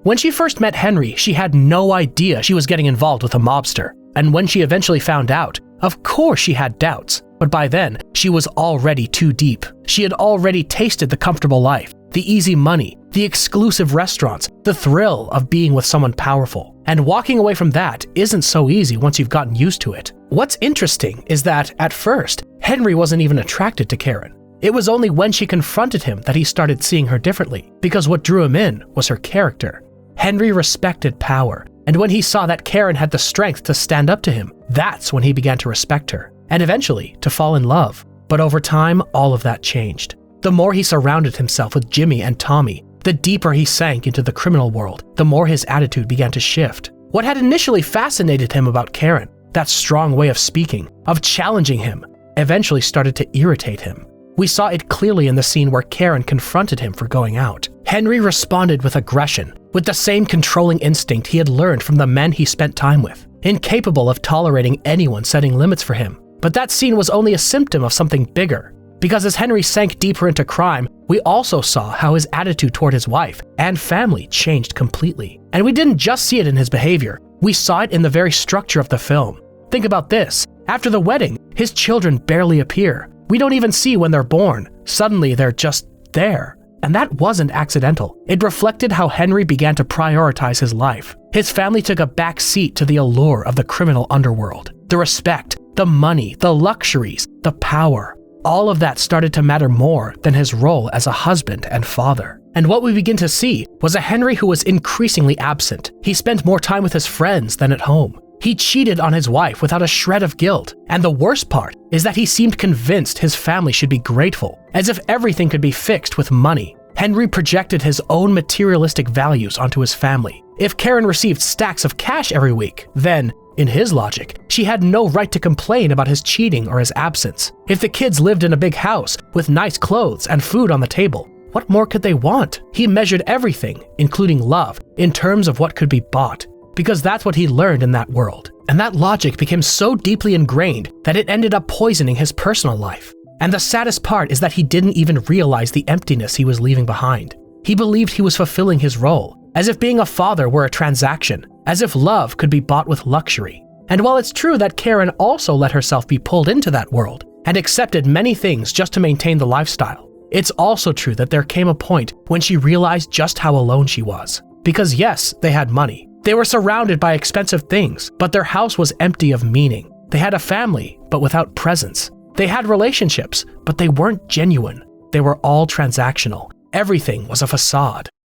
When she first met Henry, she had no idea she was getting involved with a mobster. And when she eventually found out, of course she had doubts. But by then, she was already too deep. She had already tasted the comfortable life, the easy money, the exclusive restaurants, the thrill of being with someone powerful. And walking away from that isn't so easy once you've gotten used to it. What's interesting is that, at first, Henry wasn't even attracted to Karen. It was only when she confronted him that he started seeing her differently, because what drew him in was her character. Henry respected power, and when he saw that Karen had the strength to stand up to him, that's when he began to respect her, and eventually to fall in love. But over time, all of that changed. The more he surrounded himself with Jimmy and Tommy, the deeper he sank into the criminal world, the more his attitude began to shift. What had initially fascinated him about Karen, that strong way of speaking, of challenging him, eventually started to irritate him. We saw it clearly in the scene where Karen confronted him for going out. Henry responded with aggression, with the same controlling instinct he had learned from the men he spent time with, incapable of tolerating anyone setting limits for him. But that scene was only a symptom of something bigger, because as Henry sank deeper into crime, we also saw how his attitude toward his wife and family changed completely. And we didn't just see it in his behavior, we saw it in the very structure of the film. Think about this. After the wedding, his children barely appear. We don't even see when they're born. Suddenly, they're just there. And that wasn't accidental. It reflected how Henry began to prioritize his life. His family took a back seat to the allure of the criminal underworld. The respect, the money, the luxuries, the power. All of that started to matter more than his role as a husband and father. And what we begin to see was a Henry who was increasingly absent. He spent more time with his friends than at home. He cheated on his wife without a shred of guilt. And the worst part is that he seemed convinced his family should be grateful, as if everything could be fixed with money. Henry projected his own materialistic values onto his family. If Karen received stacks of cash every week, then, in his logic, she had no right to complain about his cheating or his absence. If the kids lived in a big house with nice clothes and food on the table, what more could they want? He measured everything, including love, in terms of what could be bought, because that's what he learned in that world. And that logic became so deeply ingrained that it ended up poisoning his personal life. And the saddest part is that he didn't even realize the emptiness he was leaving behind. He believed he was fulfilling his role, as if being a father were a transaction, as if love could be bought with luxury. And while it's true that Karen also let herself be pulled into that world and accepted many things just to maintain the lifestyle, it's also true that there came a point when she realized just how alone she was. Because yes, they had money. They were surrounded by expensive things, but their house was empty of meaning. They had a family, but without presence. They had relationships, but they weren't genuine. They were all transactional. Everything was a facade.